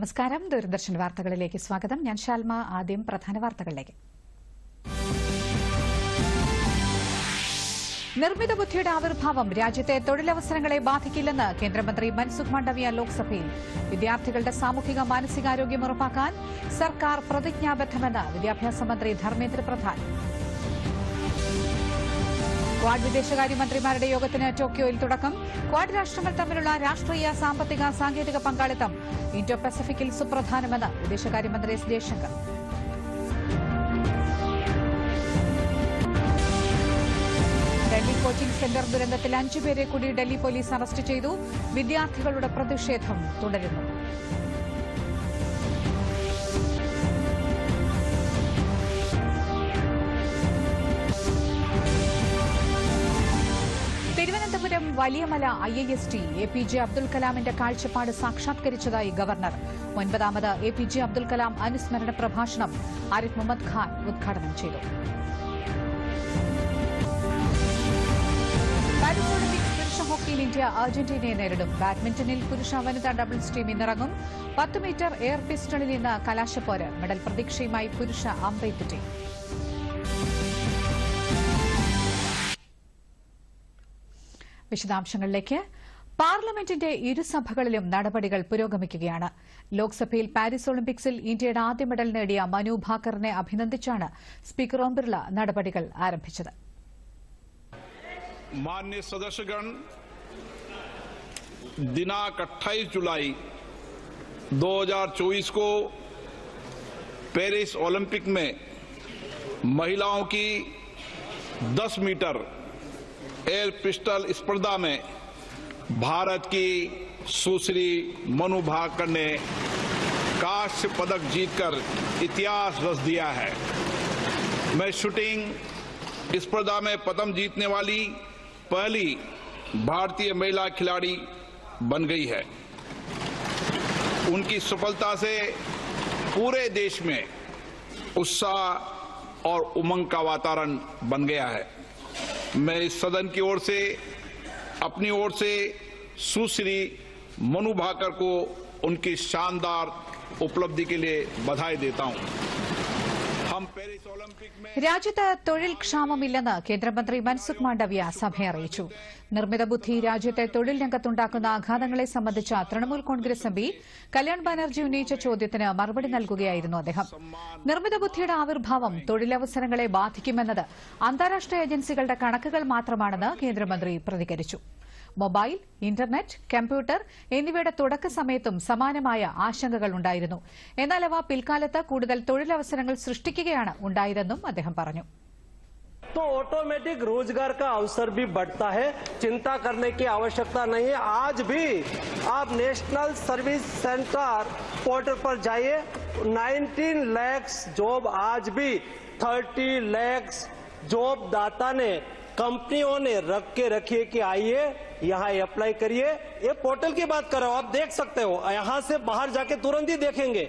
നമസ്കാരം. ദൂരദർശൻ വാർത്തകളിലേക്ക് സ്വാഗതം. ഞാൻ ഷാൽമ. ആദ്യം പ്രധാന വാർത്തകളിലേക്ക്. നിർമ്മിത ബുദ്ധിയുടെ ആവിർഭാവം രാജ്യത്തെ തൊഴിലവസരങ്ങളെ ബാധിക്കില്ലെന്ന് കേന്ദ്രമന്ത്രി മൻസുഖ് മാണ്ഡവ്യ ലോക്സഭയിൽ. വിദ്യാർത്ഥികളുടെ സാമൂഹിക മാനസികാരോഗ്യം ഉറപ്പാക്കാൻ സർക്കാർ പ്രതിജ്ഞാബദ്ധമെന്ന് വിദ്യാഭ്യാസ മന്ത്രി ധർമ്മേന്ദ്ര പ്രധാൻ. ക്വാഡ് വിദേശകാര്യമന്ത്രിമാരുടെ യോഗത്തിന് ടോക്കിയോയിൽ തുടക്കം. ക്വാഡ് രാഷ്ട്രങ്ങൾ തമ്മിലുള്ള രാഷ്ട്രീയ, സാമ്പത്തിക, സാങ്കേതിക പങ്കാളിത്തം ഇന്തോ പസഫിക്കിൽ സുപ്രധാനമെന്ന് വിദേശകാര്യമന്ത്രി S Jaishankar. Delhi coaching centre ദുരന്തത്തിൽ 5 പേരെ കൂടി ഡൽഹി പോലീസ് അറസ്റ്റ് ചെയ്തു. വിദ്യാർത്ഥികളുടെ പ്രതിഷേധം തുടരുന്നു. തിരുവനന്തപുരം വലിയമല IIST APJ അബ്ദുൽ കലാമിന്റെ കാഴ്ചപ്പാട് സാക്ഷാത്കരിച്ചതായി ഗവർണർ. 9ാമത് APJ അബ്ദുൽ കലാം അനുസ്മരണ പ്രഭാഷണം ആരിഫ് മുഹമ്മദ് ഖാൻ ഉദ്ഘാടനം ചെയ്തു. പാരീസ് ഒളിമ്പിക്സ് പുരുഷ ഹോക്കിയിൽ ഇന്ത്യ അർജന്റീനയെ നേരിടും. ബാഡ്മിന്റണിൽ പുരുഷ വനിതാ ഡബിൾസ് ടീം ഇന്നിറങ്ങും. 10 മീറ്റർ എയർ പിസ്റ്റളിൽ ഇന്ന് കലാശപ്പോര്. മെഡൽ പ്രതീക്ഷയുമായി പുരുഷ അമ്പെയ്ത്ത് ടീം. വിശദാംശങ്ങളിലേക്ക്. പാർലമെന്റിന്റെ ഇരുസഭകളിലും നടപടികൾ പുരോഗമിക്കുകയാണ്. ലോക്സഭയിൽ പാരീസ് ഒളിമ്പിക്സിൽ ഇന്ത്യയുടെ ആദ്യ മെഡൽ നേടിയ മനു ഭാക്കറിനെ അഭിനന്ദിച്ചാണ് സ്പീക്കർ ഓം ബിർള നടപടികൾ ആരംഭിച്ചത്. माननीय सदस्यगण, दिनांक 28 जुलाई 2024 को पेरिस ओलंपिक में महिलाओं की 10 मीटर एयर पिस्टल स्पर्धा में भारत की सुश्री मनु भाकर ने कांस्य पदक जीतकर इतिहास रच दिया है। मैं शूटिंग स्पर्धा में पदक जीतने वाली पहली भारतीय महिला खिलाड़ी बन गई है। उनकी सफलता से पूरे देश में उत्साह और उमंग का वातावरण बन गया है। मैं इस सदन की ओर से, अपनी ओर से सुश्री मनु भाकर को उनकी शानदार उपलब्धि के लिए बधाई देता हूं। രാജ്യത്ത് തൊഴിൽ ക്ഷാമമില്ലെന്ന് കേന്ദ്രമന്ത്രി മൻസുഖ് മാണ്ഡവ്യ സഭയെ അറിയിച്ചു. നിർമ്മിത ബുദ്ധി രാജ്യത്തെ തൊഴിൽ രംഗത്തുണ്ടാക്കുന്ന ആഘാതങ്ങളെ സംബന്ധിച്ച തൃണമൂൽ കോൺഗ്രസ് എംപി കല്യാൺ ബാനർജി ഉന്നയിച്ച ചോദ്യത്തിന് മറുപടി നൽകുകയായിരുന്നു അദ്ദേഹം. നിർമ്മിത ബുദ്ധിയുടെ ആവിർഭാവം തൊഴിലവസരങ്ങളെ ബാധിക്കുമെന്നത് അന്താരാഷ്ട്ര ഏജൻസികളുടെ കണക്കുകൾ മാത്രമാണെന്ന് കേന്ദ്രമന്ത്രി പ്രതികരിച്ചു. മൊബൈൽ, ഇന്റർനെറ്റ്, കമ്പ്യൂട്ടർ എന്നിവയുടെ തുടക്ക സമയത്തും സമാനമായ ആശങ്കകൾ ഉണ്ടായിരുന്നു. എന്നാൽ അവ പിൽക്കാലത്ത് കൂടുതൽ തൊഴിലവസരങ്ങൾ സൃഷ്ടിക്കുകയാണ് ഉണ്ടായതെന്നും അദ്ദേഹം പറഞ്ഞു. तो ऑटोमेटिक रोजगार का अवसर भी बढ़ता है, चिंता करने की आवश्यकता नहीं है। आज भी आप नेशनल सर्विस सेंटर पोर्टल पर जाइए, 19 लाख जॉब, आज भी 30 लाख जॉब दाता ने, कंपनियों ने रख के रखिए कि आइए यहाँ अप्लाई करिए। ये पोर्टल की बात कर रहा हूं, आप देख सकते हो। यहाँ से बाहर जाके तुरंत ही देखेंगे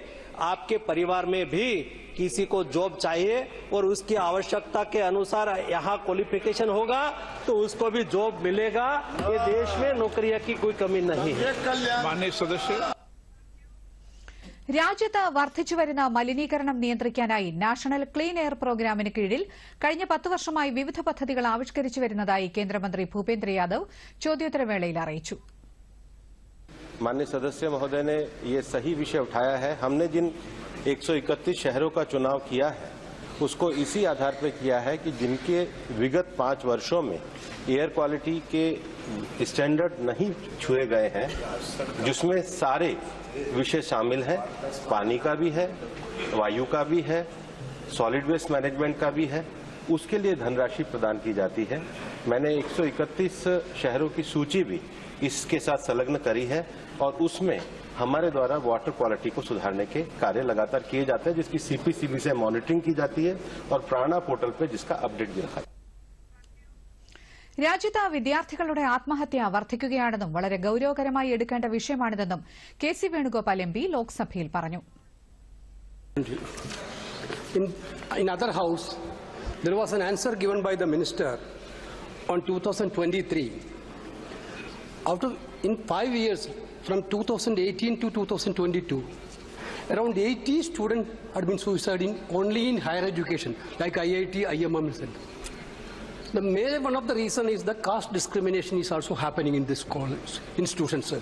आपके परिवार में भी किसी को जॉब चाहिए और उसकी आवश्यकता के अनुसार यहाँ क्वालिफिकेशन होगा तो उसको भी जॉब मिलेगा। ये देश में नौकरियों की कोई कमी नहीं है। माननीय सदस्य, രാജ്യത്ത് വർദ്ധിച്ചുവരുന്ന മലിനീകരണം നിയന്ത്രിക്കാനായി നാഷണൽ ക്ലീൻ എയർ പ്രോഗ്രാമിന് കീഴിൽ കഴിഞ്ഞ 10 വർഷമായി വിവിധ പദ്ധതികൾ ആവിഷ്കരിച്ചു വരുന്നതായി കേന്ദ്രമന്ത്രി ഭൂപേന്ദ്ര യാദവ് ചോദ്യോത്തരവേളയിൽ അറിയിച്ചു. माननीय सदस्य महोदय ने ये सही विषय उठाया है। हमने जिन 131 शहरों का चुनाव किया है उसको इसी आधार पर किया है कि जिनके विगत 5 वर्षों में एयर क्वालिटी के स्टैंडर्ड नहीं छुए गए हैं, जिसमें सारे विषय शामिल हैं। पानी का भी है, वायु का भी है, सॉलिड वेस्ट मैनेजमेंट का भी है। उसके लिए धनराशि प्रदान की जाती है। मैंने 131 शहरों की सूची भी इसके साथ संलग्न करी है और उसमें हमारे द्वारा वाटर क्वालिटी को सुधारने के कार्य लगातार किए जाते हैं, जिसकी CPCB से मॉनिटरिंग की जाती है और प्राणा पोर्टल पर जिसका अपडेट भी रखा है। രാജ്യത്ത് വിദ്യാർത്ഥികളുടെ ആത്മഹത്യ വർദ്ധിക്കുകയാണെന്നും വളരെ ഗൌരവകരമായി എടുക്കേണ്ട വിഷയമാണിതെന്നും KC വേണുഗോപാൽ MP ലോക്സഭയിൽ പറഞ്ഞു. In other house, there was an answer given by the minister on 2023. In 5 years, from 2018 to 2022, around 80 students had been suiciding only in higher education, like IIT, IMM, etc. One of the reasons is that caste discrimination is also happening in this college institution, sir.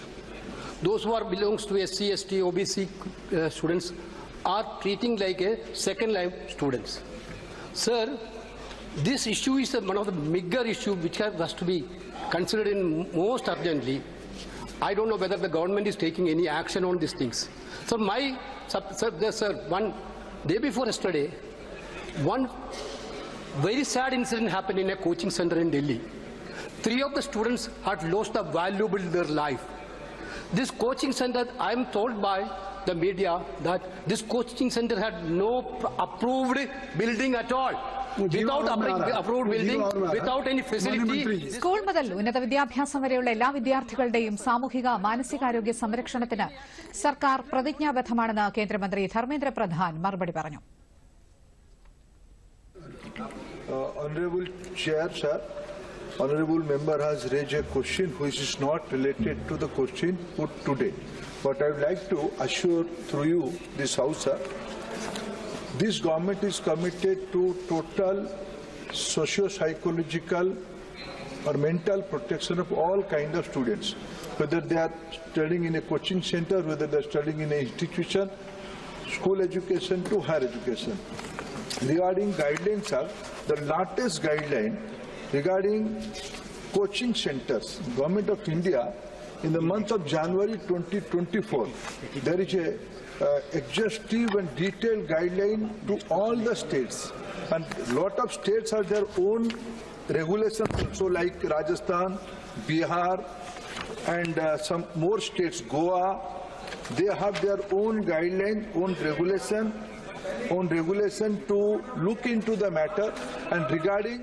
Those who belongs to SC, ST, OBC students are treating like a second-line students. Sir, this issue is one of the bigger issues which has to be considered in most urgently. I don't know whether the government is taking any action on these things. So one day before yesterday, one very sad incident happened in a coaching center in Delhi. 3 of the students had lost the valuable in their life. This coaching center, I am told by the media that this coaching center had no approved building at all. Without approved building, without any facility. School മുതൽ ഉന്നത വിദ്യാഭ്യാസം വരെയുള്ള എല്ലാ വിദ്യാർത്ഥികളുടെയും സാമൂഹിക മാനസികാരോഗ്യ സംരക്ഷണത്തിന് സർക്കാർ പ്രതിജ്ഞാബദ്ധമാണെന്ന് കേന്ദ്രമന്ത്രി ധർമ്മേന്ദ്ര പ്രധാൻ മറുപടി പറഞ്ഞു. Honorable Chair, sir, Honorable Member has raised a question which is not related to the question put today. But I would like to assure through you, this House, sir, this government is committed to total socio-psychological or mental protection of all kinds of students, whether they are studying in a coaching center, whether they are studying in an institution, school education to higher education. Regarding guidelines, sir, the latest guideline regarding coaching centers, Government of India, in the month of January 2024, there is a exhaustive and detailed guideline to all the states, and lot of states have their own regulations also, like Rajasthan, Bihar, and some more states, Goa. They have their own guideline, own regulation to look into the matter. And regarding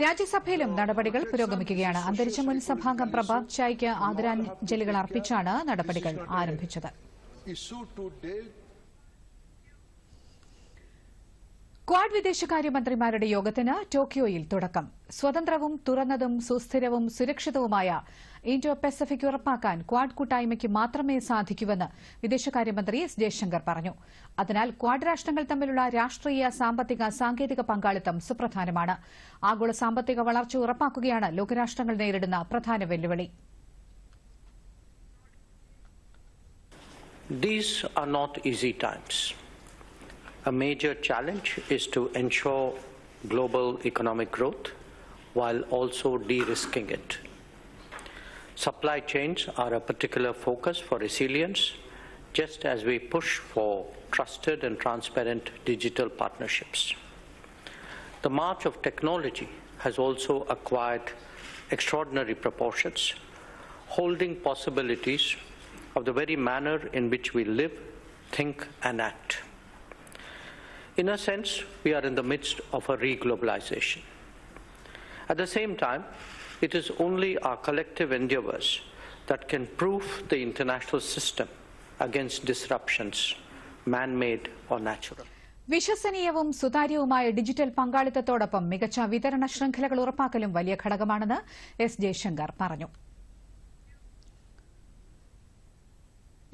രാജ്യസഭയിലും നടപടികൾ പുരോഗമിക്കുകയാണ്. അന്തരിച്ച മുൻ സഭാംഗം പ്രഭാത് ചായ്ക്ക് ആദരാഞ്ജലികൾ അർപ്പിച്ചാണ് നടപടികൾ ആരംഭിച്ചത്. Quad വിദേശകാര്യമന്ത്രിമാരുടെ യോഗത്തിന് ടോക്കിയോയിൽ തുടക്കം. സ്വതന്ത്രവും തുറന്നതും സുസ്ഥിരവും സുരക്ഷിതവുമായ ഇൻഡോ പസഫിക് ഉറപ്പാക്കാൻ ക്വാഡ് കൂട്ടായ്മയ്ക്ക് മാത്രമേ സാധിക്കൂവെന്ന് വിദേശകാര്യമന്ത്രി എസ് ജയശങ്കർ പറഞ്ഞു. അതിനാൽ ക്വാഡ് രാഷ്ട്രങ്ങൾ തമ്മിലുള്ള രാഷ്ട്രീയ, സാമ്പത്തിക, സാങ്കേതിക പങ്കാളിത്തം സുപ്രധാനമാണ്. ആഗോള സാമ്പത്തിക വളർച്ച ഉറപ്പാക്കുകയാണ് ലോകരാഷ്ട്രങ്ങൾ നേരിടുന്ന പ്രധാന വെല്ലുവിളി. These are not easy times. A major challenge is to ensure global economic growth while also de-risking it. Supply chains are a particular focus for resilience, just as we push for trusted and transparent digital partnerships. The march of technology has also acquired extraordinary proportions, holding possibilities of the very manner in which we live, think and act. In a sense, we are in the midst of a re-globalization. At the same time, it is only our collective endeavors that can proof the international system against disruptions, man-made or natural. വിശ്വസനീയവും സുതാര്യവുമായ digital പങ്കാളിത്തത്തോടൊപ്പം മികച്ച വിതരണ ശൃംഖലകൾ ഉറപ്പാക്കലും വലിയ ഘടകമാണെന്ന് S Jaishankar പറഞ്ഞു.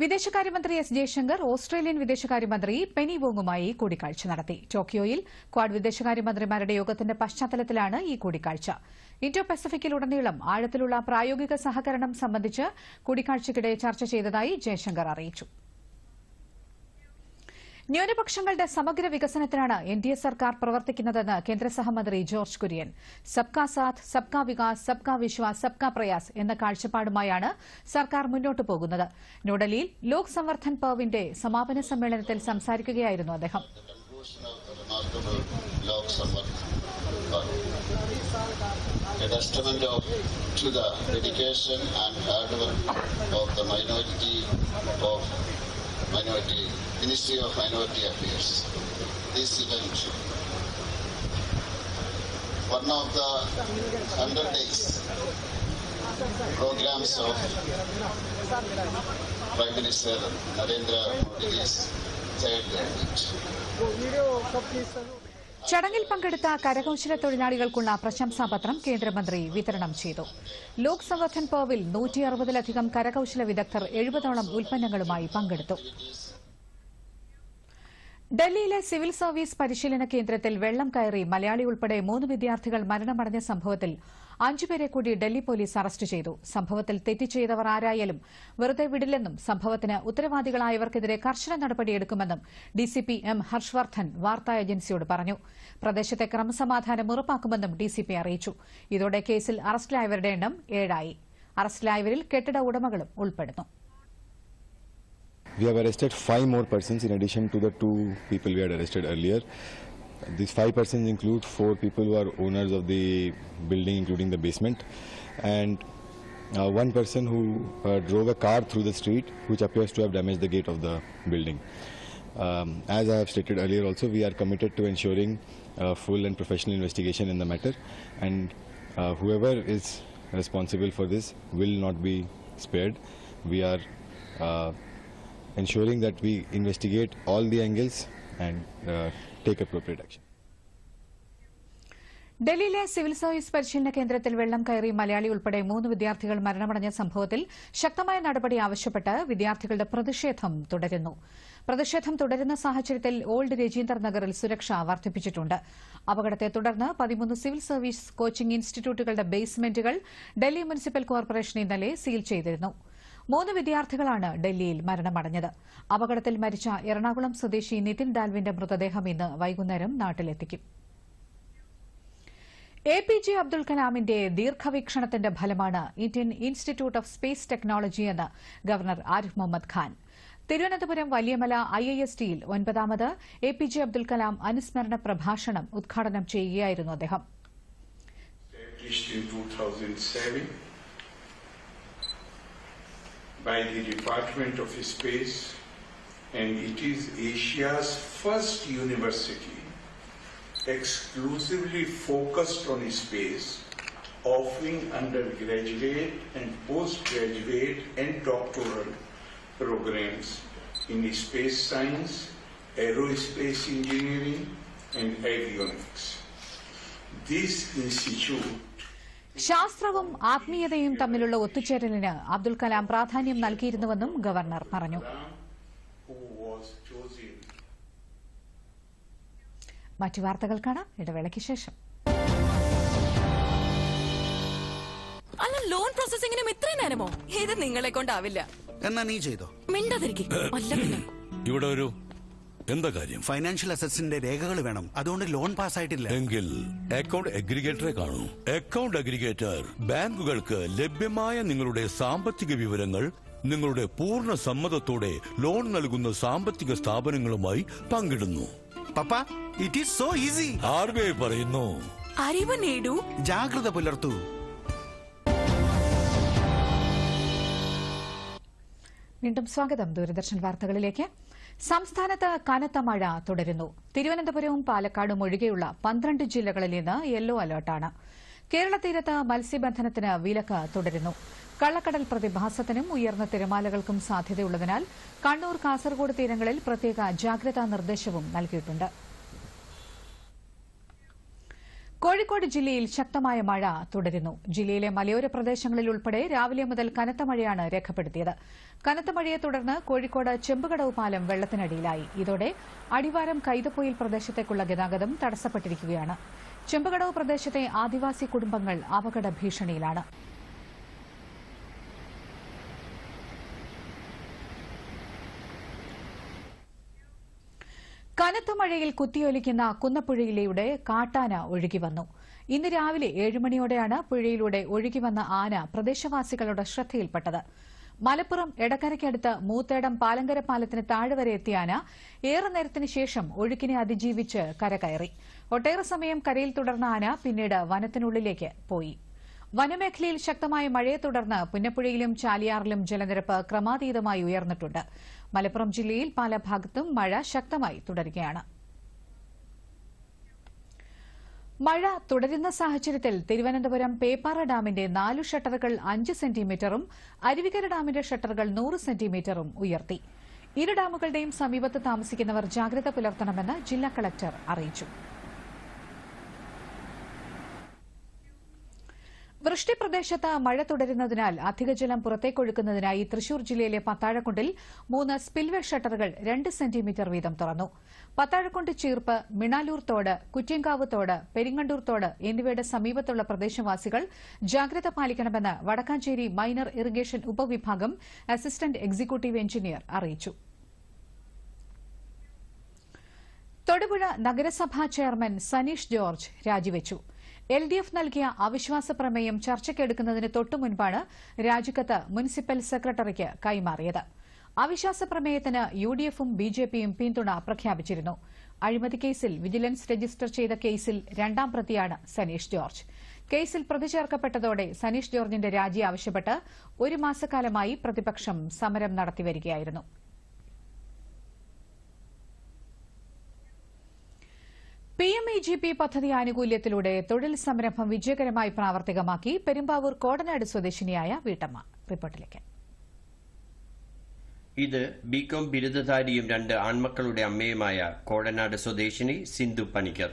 വിദേശകാര്യമന്ത്രി എസ് ജയശങ്കർ ഓസ്ട്രേലിയൻ വിദേശകാര്യമന്ത്രി പെനി വോങ്ങുമായി കൂടിക്കാഴ്ച നടത്തി. ടോക്കിയോയിൽ ക്വാഡ് വിദേശകാര്യമന്ത്രിമാരുടെ യോഗത്തിന്റെ പശ്ചാത്തലത്തിലാണ് ഈ കൂടിക്കാഴ്ച. ഇൻഡോ പസഫിക്കിലുടനീളം ആഴത്തിലുള്ള പ്രായോഗിക സഹകരണം സംബന്ധിച്ച് കൂടിക്കാഴ്ചയ്ക്കിടെ ചർച്ച ചെയ്തതായി ജയശങ്കർ അറിയിച്ചു. ന്യൂനപക്ഷങ്ങളുടെ സമഗ്ര വികസനത്തിനാണ് എൻഡിഎ സർക്കാർ പ്രവർത്തിക്കുന്നതെന്ന് കേന്ദ്ര സഹമന്ത്രി ജോർജ് കുര്യൻ. സബ്കാ സാത്ത്, സബ്കാ വികാസ്, സബ്കാ വിശ്വാസ്, സബ്കാ പ്രയാസ് എന്ന കാഴ്ചപ്പാടുമായാണ് സർക്കാർ മുന്നോട്ടു പോകുന്നത്. ന്യൂഡൽഹിയിൽ ലോക് സംവർദ്ധൻ പർവിന്റെ സമാപന സമ്മേളനത്തിൽ സംസാരിക്കുകയായിരുന്നു അദ്ദേഹം. Ministry of Minority Affairs. This event, one of the 100 days programs of Prime Minister Narendra Modi's third government. ചടങ്ങിൽ പങ്കെടുത്ത കരകൌശല തൊഴിലാളികൾക്കുള്ള പ്രശംസാപത്രം കേന്ദ്രമന്ത്രി വിതരണം ചെയ്തു. ലോക് സംവർദ്ധൻ പർവിൽ 160-ലധികം കരകൌശല വിദഗ്ധർ 70ഓളം ഉൽപ്പന്നങ്ങളുമായി പങ്കെടുത്തു. ഡൽഹിയിലെ സിവിൽ സർവീസ് പരിശീലന കേന്ദ്രത്തിൽ വെള്ളം കയറി മലയാളി ഉൾപ്പെടെ 3 വിദ്യാർത്ഥികൾ മരണമടഞ്ഞ സംഭവത്തിൽ 5 പേരെ കൂടി ഡൽഹി പോലീസ് അറസ്റ്റ് ചെയ്തു. സംഭവത്തിൽ തെറ്റ് ചെയ്തവർ ആരായാലും വെറുതെ വിടില്ലെന്നും സംഭവത്തിന് ഉത്തരവാദികളായവർക്കെതിരെ കർശന നടപടിയെടുക്കുമെന്നും ഡിസിപി എം ഹർഷവർദ്ധൻ വാർത്താ ഏജൻസിയോട് പറഞ്ഞു. പ്രദേശത്തെ ക്രമസമാധാനം ഉറപ്പാക്കുമെന്നും ഡിസിപി അറിയിച്ചു. ഇതോടെ കേസിൽ അറസ്റ്റിലായവരുടെ എണ്ണം 7 ആയി. അറസ്റ്റിലായവരിൽ കെട്ടിട ഉടമകളും ഉൾപ്പെടുന്നു. We have arrested 5 more persons in addition to the 2 people we had arrested earlier. These 5 persons include 4 people who are owners of the building, including the basement, and 1 person who drove a car through the street, which appears to have damaged the gate of the building. As I have stated earlier also, we are committed to ensuring full and professional investigation in the matter, and whoever is responsible for this will not be spared. We are ensuring that we investigate all the angles and take appropriate action. ഡൽഹിയിലെ civil service പരിശീലന കേന്ദ്രത്തിൽ വെള്ളം കയറി മലയാളി ഉൾപ്പെടെ 3 വിദ്യാർത്ഥികൾ മരണമടഞ്ഞ സംഭവത്തിൽ ശക്തമായ നടപടി ആവശ്യപ്പെട്ട് വിദ്യാർത്ഥികളുടെ പ്രതിഷേധം തുടരുന്ന സാഹചര്യത്തിൽ ഓൾഡ് രജീന്ദർ നഗറിൽ സുരക്ഷ വർദ്ധിപ്പിച്ചിട്ടുണ്ട്. അപകടത്തെ തുടർന്ന് 13 സിവിൽ സർവീസ് കോച്ചിംഗ് ഇൻസ്റ്റിറ്റ്യൂട്ടുകളുടെ ബേസ്മെന്റുകൾ ഡൽഹി മുനിസിപ്പൽ കോർപ്പറേഷൻ ഇന്നലെ സീൽ ചെയ്തിരുന്നു. 3 വിദ്യാർത്ഥികളാണ് ഡൽഹിയിൽ മരണമടഞ്ഞത്. അപകടത്തിൽ മരിച്ച എറണാകുളം സ്വദേശി നിതിൻ ഡാൽവിന്റെ മൃതദേഹം ഇന്ന് വൈകുന്നേരം നാട്ടിലെത്തിക്കും. APJ അബ്ദുൽ കലാമിന്റെ ദീർഘവീക്ഷണത്തിന്റെ ഫലമാണ് Indian institute of space technology എന്ന് ഗവർണർ ആരിഫ് മുഹമ്മദ് ഖാൻ. തിരുവനന്തപുരം വലിയമല IISTയിൽ 9ാമത് APJ അബ്ദുൽ കലാം അനുസ്മരണ പ്രഭാഷണം ഉദ്ഘാടനം ചെയ്യുകയായിരുന്നു അദ്ദേഹം. By the Department of Space, and it is Asia's first university exclusively focused on space, offering undergraduate and postgraduate and doctoral programs in space science, aerospace engineering and avionics. This institute ശാസ്ത്രവും ആത്മീയതയും തമ്മിലുള്ള ഒത്തുചേരലിന് അബ്ദുൽ കലാം പ്രാധാന്യം നൽകിയിരുന്നുവെന്നും governor പറഞ്ഞു. മറ്റു വാർത്തകൾ കാണാം ഇടവേളയ്ക്ക് ശേഷം. അല്ല, ലോൺ പ്രോസസിംഗിനും ഇത്രയും നേരമോ? ഇത് നിങ്ങളെ കൊണ്ടാവില്ല. എന്നാ നീ ചെയ്തോ. മിണ്ടാതിരിക്കും. ഇവിടെ ഒരു എന്താ കാര്യം? ഫൈനാൻഷ്യൽ അസറ്റ്സിന്റെ രേഖകൾ വേണം. അതുകൊണ്ട് ലോൺ പാസ്സായിട്ടില്ല. എങ്കിൽ അക്കൗണ്ട് അഗ്രിഗേറ്ററെ കാണൂ. അക്കൗണ്ട് അഗ്രിഗേറ്റർ ബാങ്കുകൾക്ക് ലഭ്യമായ നിങ്ങളുടെ സാമ്പത്തിക വിവരങ്ങൾ നിങ്ങളുടെ പൂർണ്ണ സമ്മതത്തോടെ ലോൺ നൽകുന്ന സാമ്പത്തിക സ്ഥാപനങ്ങളുമായി പങ്കിടുന്നു. Papa, it is so easy. RBI പറയുന്നു, അറിവ് നേടൂ, ജാഗ്രത പുലർത്തൂ. വീണ്ടും സ്വാഗതം. ദൂരദർശൻ വാർത്തകളിലേക്ക്. സംസ്ഥാനത്ത് കനത്ത മഴ തുടരുന്നു. തിരുവനന്തപുരവും പാലക്കാടും ഒഴികെയുള്ള 12 ജില്ലകളിൽ ഇന്ന് യെല്ലോ അലർട്ടാണ്. കേരള തീരത്ത് മത്സ്യബന്ധനത്തിന് വിലക്ക് തുടരുന്നു. കള്ളക്കടൽ പ്രതിഭാസത്തിനും ഉയർന്ന തിരമാലകൾക്കും സാധ്യതയുള്ളതിനാൽ കണ്ണൂർ, കാസർഗോഡ് തീരങ്ങളിൽ പ്രത്യേക ജാഗ്രതാ നിർദ്ദേശവും നൽകിയിട്ടുണ്ട്. കോഴിക്കോട് ജില്ലയിൽ ശക്തമായ മഴ തുടരുന്നു. ജില്ലയിലെ മലയോര പ്രദേശങ്ങളിൽ ഉൾപ്പെടെ രാവിലെ മുതൽ കനത്ത മഴയാണ് രേഖപ്പെടുത്തിയത്. കനത്ത മഴയെ തുടർന്ന് കോഴിക്കോട് ചെമ്പുകടവ് പാലം വെള്ളത്തിനടിയിലായി. ഇതോടെ അടിവാരം കൈതപ്പൊയിൽ പ്രദേശത്തേക്കുള്ള ഗതാഗതം തടസ്സപ്പെട്ടിരിക്കുകയാണ്. ചെമ്പുകടവ് പ്രദേശത്തെ ആദിവാസി കുടുംബങ്ങൾ അപകട ഭീഷണിയിലാണ്. കനത്ത മഴയിൽ കുത്തിയൊലിക്കുന്ന കുന്നപ്പുഴയിലൂടെ കാട്ടാന ഒഴുകിവന്നു. ഇന്ന് രാവിലെ 7 മണിയോടെയാണ് പുഴയിലൂടെ ഒഴുകിവന്ന ആന പ്രദേശവാസികളുടെ ശ്രദ്ധയിൽപ്പെട്ടത്. മലപ്പുറം എടക്കരയ്ക്കടുത്ത് മൂത്തേടം പാലങ്കര പാലത്തിന് താഴെ വരെ എത്തിയ ആന ഏറെ നേരത്തിന് ശേഷം ഒഴുക്കിനെ അതിജീവിച്ച് കരകയറി. ഒട്ടേറെ സമയം കരയിൽ തുടർന്ന ആന പിന്നീട് വനത്തിനുള്ളിലേക്ക് പോയി. വനമേഖലയിൽ ശക്തമായ മഴയെ തുടർന്ന് പുന്നപ്പുഴയിലും ചാലിയാറിലും ജലനിരപ്പ് ക്രമാതീതമായി ഉയർന്നിട്ടുണ്ട്. മലപ്പുറം ജില്ലയിൽ പല ഭാഗത്തും മഴ ശക്തമായി തുടരുകയാണ്. മഴ തുടരുന്ന സാഹചര്യത്തിൽ തിരുവനന്തപുരം പേപ്പാറ ഡാമിന്റെ 4 ഷട്ടറുകൾ 5 സെന്റിമീറ്ററും അരുവിക്കര ഡാമിന്റെ ഷട്ടറുകൾ 100 സെന്റിമീറ്ററും ഉയർത്തി. ഇരു ഡാമുകളുടെയും സമീപത്ത് താമസിക്കുന്നവർ ജാഗ്രത പുലർത്തണമെന്ന് ജില്ലാ കളക്ടർ അറിയിച്ചു. വൃഷ്ടിപ്രദേശത്ത് മഴ തുടരുന്നതിനാൽ അധിക ജലം പുറത്തേക്കൊഴുക്കുന്നതിനായി തൃശൂർ ജില്ലയിലെ പത്താഴക്കുണ്ടിൽ 3 സ്പിൽവേ ഷട്ടറുകൾ 2 സെന്റിമീറ്റർ വീതം തുറന്നു. പത്താഴക്കുണ്ട് ചീർപ്പ്, മിണാലൂർ തോട്, കുറ്റ്യങ്കാവ് തോട്, പെരിങ്ങണ്ടൂർ തോട് എന്നിവയുടെ സമീപത്തുള്ള പ്രദേശവാസികൾ ജാഗ്രത പാലിക്കണമെന്ന് വടക്കാഞ്ചേരി മൈനർ ഇറിഗേഷൻ ഉപവിഭാഗം അസിസ്റ്റന്റ് എക്സിക്യൂട്ടീവ് എഞ്ചിനീയർ അറിയിച്ചു. തൊടുപുഴ നഗരസഭാ ചെയർമാൻ സനീഷ് ജോർജ് രാജിവെച്ചു. LDF നൽകിയ അവിശ്വാസ പ്രമേയം ചർച്ചയ്ക്കെടുക്കുന്നതിന് തൊട്ടുമുൻപാണ് രാജിക്കത്ത് മുനിസിപ്പൽ സെക്രട്ടറിക്ക് കൈമാറിയത്. അവിശ്വാസ പ്രമേയത്തിന് UDFും BJPയും പിന്തുണ പ്രഖ്യാപിച്ചിരുന്നു. അഴിമതി കേസിൽ വിജിലൻസ് രജിസ്റ്റർ ചെയ്ത കേസിൽ 2ാം പ്രതിയാണ് സനീഷ് ജോർജ്. കേസിൽ പ്രതി ചേർക്കപ്പെട്ടതോടെ സനീഷ് ജോർജിന്റെ രാജി ആവശ്യപ്പെട്ട് 1 മാസക്കാലമായി പ്രതിപക്ഷം സമരം നടത്തിവരികയായിരുന്നു. PMEGP പദ്ധതി ആനുകൂല്യത്തിലൂടെ തൊഴിൽ സംരംഭം വിജയകരമായി പ്രാവർത്തികമാക്കി പെരുമ്പാവൂർ കോടനാട് സ്വദേശിനിയായ വീട്ടമ്മ. റിപ്പോർട്ടിലേക്ക്. ഇത് ബികോം ബിരുദധാരിയും 2 ആൺമക്കളുടെ അമ്മയുമായ കോടനാട് സ്വദേശിനി സിന്ധു പണിക്കർ.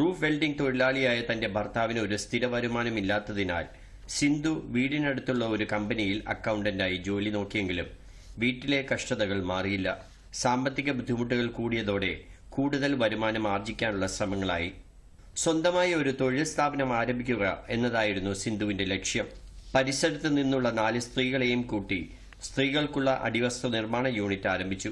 റൂഫ് വെൽഡിംഗ് തൊഴിലാളിയായ തന്റെ ഭർത്താവിന് ഒരു സ്ഥിര വരുമാനമില്ലാത്തതിനാൽ സിന്ധു വീടിനടുത്തുള്ള ഒരു കമ്പനിയിൽ അക്കൌണ്ടന്റായി ജോലി നോക്കിയെങ്കിലും വീട്ടിലെ കഷ്ടതകൾ മാറിയില്ല. സാമ്പത്തിക ബുദ്ധിമുട്ടുകൾ കൂടിയതോടെ കൂടുതൽ വരുമാനം ആർജിക്കാനുള്ള ശ്രമങ്ങളായി. സ്വന്തമായി ഒരു തൊഴിൽ സ്ഥാപനം ആരംഭിക്കുക എന്നതായിരുന്നു സിന്ധുവിന്റെ ലക്ഷ്യം. പരിസരത്ത് നിന്നുള്ള 4 സ്ത്രീകളെയും കൂട്ടി സ്ത്രീകൾക്കുള്ള അടിവസ്ത്ര നിർമ്മാണ യൂണിറ്റ് ആരംഭിച്ചു.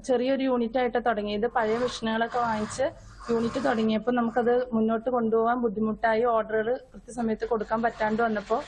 ചെറിയൊരു യൂണിറ്റ് ആയിട്ട് തുടങ്ങിയത്. പഴയ മെഷീനുകളൊക്കെ വാങ്ങിച്ച് യൂണിറ്റ് തുടങ്ങിയപ്പോൾ നമുക്കത് മുന്നോട്ട് കൊണ്ടുപോകാൻ ബുദ്ധിമുട്ടായി. ഓർഡറുകൾ കൃത്യസമയത്ത് കൊടുക്കാൻ പറ്റാണ്ട് വന്നപ്പോൾ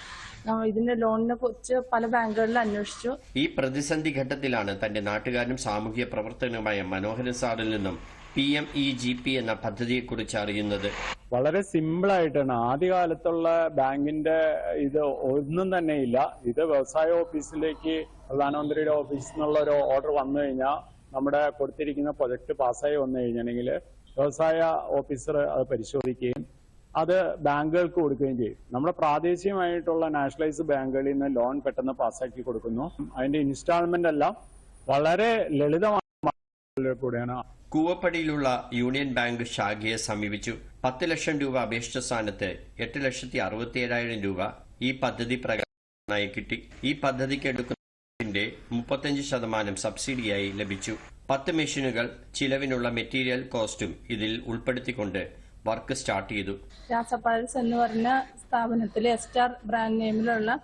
ഇതിന്റെ ലോണിനെ കുറിച്ച് പല ബാങ്കുകളിൽ അന്വേഷിച്ചു. ഈ പ്രതിസന്ധി ഘട്ടത്തിലാണ് തന്റെ നാട്ടുകാരനും സാമൂഹ്യ പ്രവർത്തകനുമായ മനോഹരൻ സാറിൽ നിന്നും PMEGP എന്ന പദ്ധതിയെക്കുറിച്ച് അറിയുന്നത്. വളരെ സിമ്പിളായിട്ടാണ്. ആദ്യകാലത്തുള്ള ബാങ്കിന്റെ ഇത് ഒന്നും തന്നെ ഇല്ല. ഇത് വ്യവസായ ഓഫീസിലേക്ക് പ്രധാനമന്ത്രിയുടെ ഓഫീസിൽ നിന്നുള്ള ഒരു ഓർഡർ വന്നു കഴിഞ്ഞാൽ നമ്മുടെ കൊടുത്തിരിക്കുന്ന പ്രൊജക്ട് പാസ്സായി വന്നു കഴിഞ്ഞിട്ടുണ്ടെങ്കിൽ വ്യവസായ ഓഫീസർ അത് പരിശോധിക്കുകയും അത് ബാങ്കുകൾക്ക് കൊടുക്കുകയും ചെയ്യും. നമ്മുടെ പ്രാദേശികമായിട്ടുള്ള നാഷണലൈസ്ഡ് ബാങ്കുകളിൽ നിന്ന് ലോൺ പെട്ടെന്ന് പാസ്സാക്കി കൊടുക്കുന്നു. അതിന്റെ ഇൻസ്റ്റാൾമെന്റ് എല്ലാം വളരെ ലളിതമായ കൂടെയാണ്. കൂവപ്പടിയിലുള്ള യൂണിയൻ ബാങ്ക് ശാഖയെ സമീപിച്ചു. 10 ലക്ഷം രൂപ അപേക്ഷിച്ച സ്ഥാനത്ത് 8,67,000 രൂപ ഈ പദ്ധതി പ്രകാരമായി കിട്ടി. ഈ പദ്ധതിക്ക് എടുക്കുന്നതിന്റെ 35% സബ്സിഡിയായി ലഭിച്ചു. 10 മെഷീനുകൾ, ചിലവിനുള്ള മെറ്റീരിയൽ കോസ്റ്റും ഇതിൽ ഉൾപ്പെടുത്തിക്കൊണ്ട് വർക്ക് സ്റ്റാർട്ട് ചെയ്തു. രാസപ്പാൽസ് എന്ന് പറഞ്ഞ സ്ഥാപനത്തിൽ എസ്റ്റാർ ബ്രാൻഡ് നെയിമിലുള്ള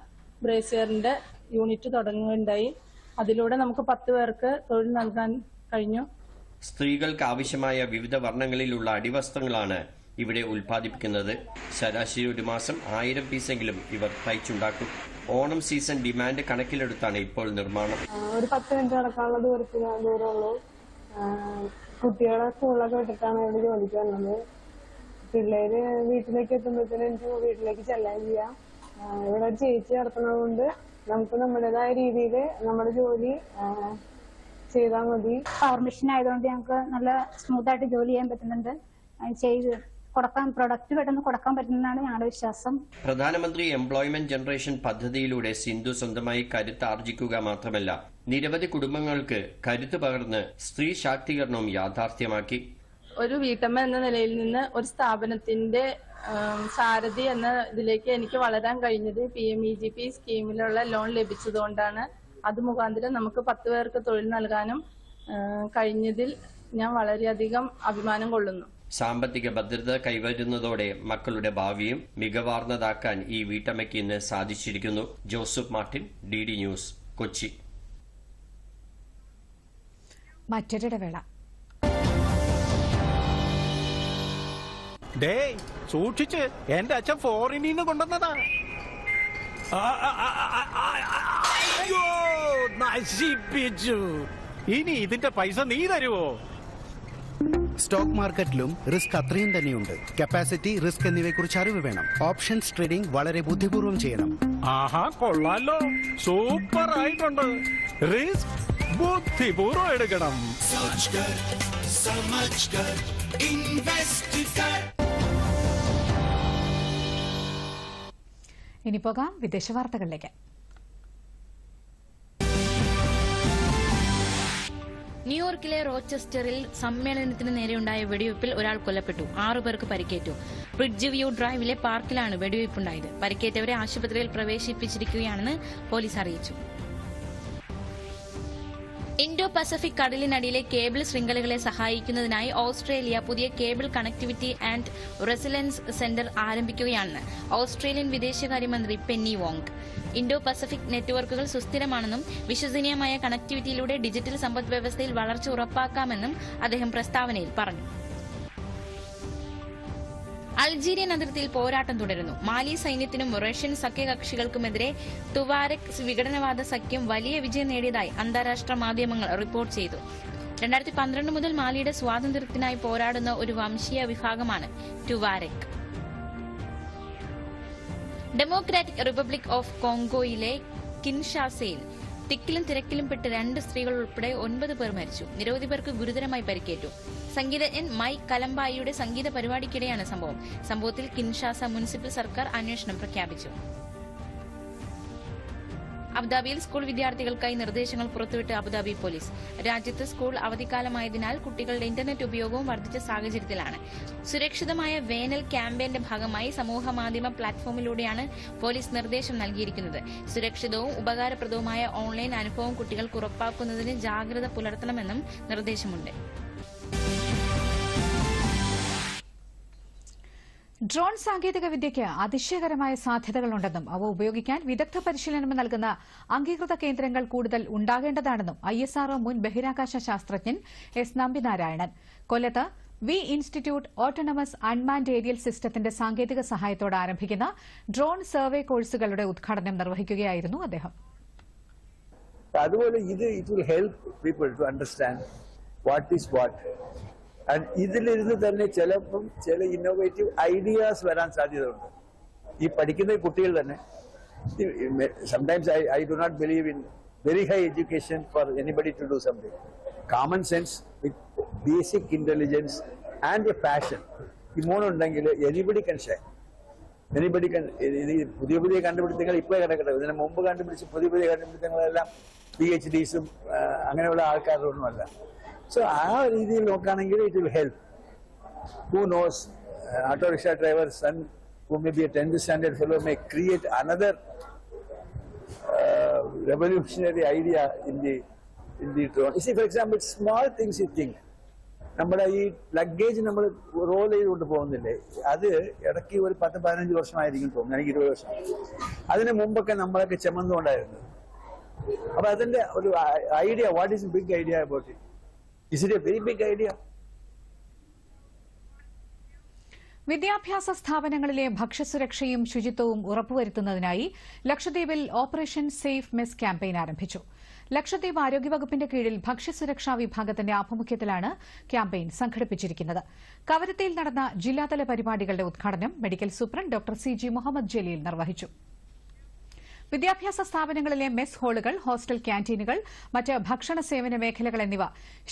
ബ്രേസിയറിന്റെ യൂണിറ്റ് തുടങ്ങുകയുണ്ടായി. അതിലൂടെ നമുക്ക് 10 പേർക്ക് തൊഴിൽ നൽകാൻ കഴിഞ്ഞു. സ്ത്രീകൾക്ക് ആവശ്യമായ വിവിധ വർണ്ണങ്ങളിലുള്ള അടിവസ്ത്രങ്ങളാണ് ഇവിടെ ഉൽപ്പാദിപ്പിക്കുന്നത്. ശരാശരി ഒരു മാസം 1000 പീസെങ്കിലും ഇവർ തയ്ച്ചുണ്ടാക്കും. ഓണം സീസൺ ഡിമാൻഡ് കണക്കിലെടുത്താണ് ഇപ്പോൾ നിർമ്മാണം. ഒരു 10 മിനിറ്റ് നടക്കാനുള്ള ദൂരമുള്ളൂ. കുട്ടികളെ സ്കൂളിലൊക്കെ വിട്ടിട്ടാണ് ഇവിടെ ജോലിക്ക് വന്നത്. പിള്ളേര് വീട്ടിലേക്ക് എത്തുമ്പോഴത്തേനും എനിക്ക് വീട്ടിലേക്ക് ചെല്ലാൻ ചെയ്യാം. ഇവിടെ ഒരു ചേച്ചി നടത്തുന്നത് കൊണ്ട് നമുക്ക് നമ്മുടേതായ രീതിയിൽ നമ്മുടെ ജോലി ചെയ്താൽ മതി. പവർ മെഷീൻ ആയതുകൊണ്ട് ഞങ്ങൾക്ക് നല്ല സ്മൂത്ത് ആയിട്ട് ജോലി ചെയ്യാൻ പറ്റുന്നുണ്ട്. ചെയ്ത് കൊടുക്കാൻ പ്രൊഡക്റ്റ് പെട്ടെന്ന് കൊടുക്കാൻ പറ്റുന്നതാണ് ഞങ്ങളുടെ വിശ്വാസം. പ്രധാനമന്ത്രി എംപ്ലോയ്മെന്റ് ജനറേഷൻ പദ്ധതിയിലൂടെ സിന്ധു സ്വന്തമായി കരുത്ത് ആർജിക്കുക മാത്രമല്ല, നിരവധി കുടുംബങ്ങൾക്ക് കരുത്ത് പകർന്ന് സ്ത്രീ ശാക്തീകരണവും യാഥാർത്ഥ്യമാക്കി. ഒരു വീട്ടമ്മ എന്ന നിലയിൽ നിന്ന് ഒരു സ്ഥാപനത്തിന്റെ സാരഥി എന്ന ഇതിലേക്ക് എനിക്ക് വളരാൻ കഴിഞ്ഞത് PMEGP സ്കീമിലുള്ള ലോൺ ലഭിച്ചതുകൊണ്ടാണ്. അത് മുഖാന്തരം നമുക്ക് 10 പേർക്ക് തൊഴിൽ നൽകാനും കഴിഞ്ഞതിൽ ഞാൻ വളരെയധികം അഭിമാനം കൊള്ളുന്നു. സാമ്പത്തിക ഭദ്രത കൈവരുന്നതോടെ മക്കളുടെ ഭാവിയും മികവാർന്നതാക്കാൻ ഈ വീട്ടമ്മയ്ക്ക് ഇന്ന് സാധിച്ചിരിക്കുന്നു. Joseph Martin, DD news, Kochi. മറ്റൊരിടവേള. സൂക്ഷിച്ച്, എന്റെ അച്ഛൻ ഫോറിനിൽ നിന്ന് കൊണ്ടുവന്നതാ. നശിപ്പിച്ചു. ഇനി ഇതിന്റെ പൈസ നീ തരുവോ? സ്റ്റോക്ക് മാർക്കറ്റിലും റിസ്ക് അത്രയും തന്നെയുണ്ട്. കപ്പാസിറ്റി, റിസ്ക് എന്നിവയെക്കുറിച്ച് അറിവ് വേണം. ഓപ്ഷൻസ് ട്രേഡിംഗ് വളരെ ബുദ്ധിപൂർവ്വം ചെയ്യണം. ആഹാ, കൊള്ളാലോ, സൂപ്പർ ആയിട്ടുണ്ട്. റിസ്ക് ബുദ്ധിപൂർവ്വം എടുക്കണം. ഇനി പോകാം വിദേശ വാർത്തകളിലേക്ക്. ന്യൂയോർക്കിലെ റോച്ചസ്റ്ററിൽ സമ്മേളനത്തിന് നേരെയുണ്ടായ വെടിവയ്പിൽ ഒരാൾ കൊല്ലപ്പെട്ടു, 6 പേർക്ക് പരിക്കേറ്റു. ബ്രിഡ്ജ് വ്യൂ ഡ്രൈവിലെ പാർക്കിലാണ് വെടിവയ്പുണ്ടായത്. പരിക്കേറ്റവരെ ആശുപത്രിയിൽ പ്രവേശിപ്പിച്ചിരിക്കുകയാണെന്ന് പോലീസ് അറിയിച്ചു. ഇൻഡോ പസഫിക് കടലിനടിയിലെ കേബിൾ ശൃംഖലകളെ സഹായിക്കുന്നതിനായി ഓസ്ട്രേലിയ പുതിയ cable connectivity and resilience centre ആരംഭിക്കുകയാണെന്ന് ഓസ്ട്രേലിയൻ വിദേശകാര്യമന്ത്രി പെന്നി വോങ്. ഇൻഡോ പസഫിക് നെറ്റ്വർക്കുകൾ സുസ്ഥിരമാണെന്നും വിശ്വസനീയമായ കണക്ടിവിറ്റിയിലൂടെ ഡിജിറ്റൽ സമ്പദ് വ്യവസ്ഥയിൽ വളർച്ച ഉറപ്പാക്കാമെന്നും അദ്ദേഹം പ്രസ്താവനയിൽ പറഞ്ഞു. അൾജീരിയൻ അതിർത്തിയിൽ പോരാട്ടം തുടരുന്നു. മാലി സൈന്യത്തിനും റഷ്യൻ സഖ്യകക്ഷികൾക്കുമെതിരെ തുവാരെക് വിഘടനവാദ സഖ്യം വലിയ വിജയം നേടിയതായി അന്താരാഷ്ട്ര മാധ്യമങ്ങൾ റിപ്പോർട്ട് ചെയ്തു. 2012 മുതൽ മാലിയുടെ സ്വാതന്ത്ര്യത്തിനായി പോരാടുന്ന ഒരു വംശീയ വിഭാഗമാണ് ടുവാരെക്. ഡെമോക്രാറ്റിക് റിപ്പബ്ലിക് ഓഫ് കോങ്കോയിലെ കിൻഷാസയിൽ തിക്കിലും തിരക്കിലും പെട്ട് 2 സ്ത്രീകൾ ഉൾപ്പെടെ 9 പേർ മരിച്ചു. നിരവധി പേർക്ക് ഗുരുതരമായി പരിക്കേറ്റു. സംഗീതജ്ഞൻ മൈക്ക് കലംബായിയുടെ സംഗീത പരിപാടിക്കിടെയാണ് സംഭവത്തിൽ കിൻഷാസ മുനിസിപ്പൽ സർക്കാർ അന്വേഷണം പ്രഖ്യാപിച്ചു. അബുദാബിയിൽ സ്കൂൾ വിദ്യാർത്ഥികൾക്കായി നിർദ്ദേശങ്ങൾ പുറത്തുവിട്ട് അബുദാബി പോലീസ്. രാജ്യത്ത് സ്കൂൾ അവധിക്കാലമായതിനാൽ കുട്ടികളുടെ ഇന്റർനെറ്റ് ഉപയോഗവും വർദ്ധിച്ച സാഹചര്യത്തിലാണ് സുരക്ഷിതമായ വേനൽ ക്യാമ്പയിന്റെ ഭാഗമായി സമൂഹമാധ്യമ പ്ലാറ്റ്ഫോമിലൂടെയാണ് പോലീസ് നിർദ്ദേശം നൽകിയിരിക്കുന്നത്. സുരക്ഷിതവും ഉപകാരപ്രദവുമായ ഓൺലൈൻ അനുഭവം കുട്ടികൾക്ക് ഉറപ്പാക്കുന്നതിന് ജാഗ്രത പുലർത്തണമെന്നും നിർദ്ദേശമുണ്ട്. ഡ്രോൺ സാങ്കേതിക വിദ്യയ്ക്ക് അതിശയകരമായ സാധ്യതകളുണ്ടെന്നും അവ ഉപയോഗിക്കാൻ വിദഗ്ധ പരിശീലനം നൽകുന്ന അംഗീകൃത കേന്ദ്രങ്ങൾ കൂടുതൽ ഉണ്ടാകേണ്ടതാണെന്നും ISRO മുൻ ബഹിരാകാശ ശാസ്ത്രജ്ഞൻ S. നമ്പിനാരായണൻ. കൊല്ലത്ത് V institute autonomous unmanned aerial സിസ്റ്റത്തിന്റെ സാങ്കേതിക സഹായത്തോടെ ആരംഭിക്കുന്ന ഡ്രോൺ സർവേ കോഴ്സുകളുടെ ഉദ്ഘാടനം നിർവഹിക്കുകയായിരുന്നു അദ്ദേഹം. അതുപോലെ it will help people to understand what is what. ഇതിലിരുന്ന് തന്നെ ചിലപ്പം ചില ഇന്നോവേറ്റീവ് ഐഡിയാസ് വരാൻ സാധ്യതയുണ്ട്. ഈ പഠിക്കുന്ന കുട്ടികൾ തന്നെ sometimes I do not believe in very high education for anybody to do something. Common sense with basic intelligence and a passion, ഈ മൂന്നുണ്ടെങ്കിൽ anybody can share. Anybody can. പുതിയ പുതിയ കണ്ടുപിടുത്തങ്ങൾ ഇപ്പോൾ കിടക്കട്ടെ, ഇതിന് മുമ്പ് കണ്ടുപിടിച്ച് പുതിയ പുതിയ കണ്ടുപിടുത്തങ്ങളെല്ലാം PhDs അങ്ങനെയുള്ള ആൾക്കാരൊന്നുമല്ല. So, ആ രീതിയിൽ നോക്കുകയാണെങ്കിൽ it will help. Who knows, auto rickshaw driver's son who may be a 10th standard fellow may create another revolutionary idea in the drone. You see, for example, small things you think. നമ്മുടെ ഈ luggage നമ്മൾ role ചെയ്തുകൊണ്ട് പോകുന്നില്ലേ, അത് ഇടയ്ക്ക് ഒരു 10-15 വർഷമായിരിക്കും തോന്നുന്നു, എനിക്ക് 20 വർഷം. അതിന് മുമ്പൊക്കെ നമ്മളൊക്കെ ചുമന്നുകൊണ്ടായിരുന്നു. അപ്പൊ അതിന്റെ ഒരു idea, what is big idea about it? Is it a very big idea? വിദ്യാഭ്യാസ സ്ഥാപനങ്ങളിലെ ഭക്ഷ്യസുരക്ഷയും ശുചിത്വവും ഉറപ്പുവരുത്തുന്നതിനായി ലക്ഷദ്വീപിൽ ഓപ്പറേഷൻ സേഫ് മെസ് ക്യാമ്പയിൻ ആരംഭിച്ചു. ലക്ഷദ്വീപ് ആരോഗ്യവകുപ്പിന്റെ കീഴിൽ ഭക്ഷ്യസുരക്ഷാ വിഭാഗത്തിന്റെ ആഭിമുഖ്യത്തിലാണ് ക്യാമ്പയിൻ സംഘടിപ്പിച്ചിരിക്കുന്നത്. കവരത്തിയിൽ നടന്ന ജില്ലാതല പരിപാടികളുടെ ഉദ്ഘാടനം medical superintendent doctor CG Muhammad Jaleel നിർവഹിച്ചു. വിദ്യാഭ്യാസ സ്ഥാപനങ്ങളിലെ മെസ് ഹാളുകൾ, ഹോസ്റ്റൽ ക്യാന്റീനുകൾ, മറ്റ് ഭക്ഷണ സേവന മേഖലകൾ എന്നിവ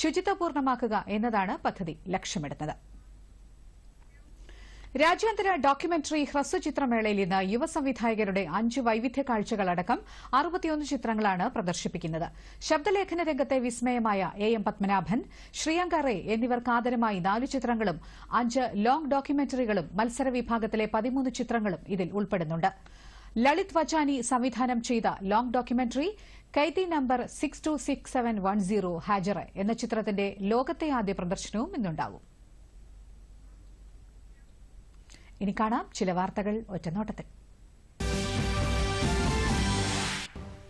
ശുചിത്വപൂർണ്ണമാക്കുക എന്നതാണ് പദ്ധതി ലക്ഷ്യമിടുന്നത്. രാജ്യാന്തര ഡോക്യുമെന്ററി ഹ്രസ്വചിത്രമേളയിൽ ഇന്ന് യുവസംവിധായകരുടെ 5 വൈവിധ്യ കാഴ്ചകളടക്കം 61 ചിത്രങ്ങളാണ് പ്രദർശിപ്പിക്കുന്നത്. ശബ്ദലേഖന രംഗത്തെ വിസ്മയമായ AM പത്മനാഭൻ, ശ്രീയങ്ക റേ എന്നിവർക്ക് ആദരമായി 4 ചിത്രങ്ങളും 5 ലോങ് ഡോക്യുമെന്ററികളും മത്സര വിഭാഗത്തിലെ 13 ചിത്രങ്ങളും ഇതിൽ ഉൾപ്പെടുന്നുണ്ട്. ലളിത് വചാനി സംവിധാനം ചെയ്ത ലോങ് ഡോക്യുമെന്ററി കൈതി നമ്പർ 626710 ഹാജറ എന്ന ചിത്രത്തിന്റെ ലോകത്തെ ആദ്യ പ്രദർശനവും ഇന്നുണ്ടാകും. ഇനി കാണാം ചില വാർത്തകൾ ഒറ്റനോട്ടത്തിൽ.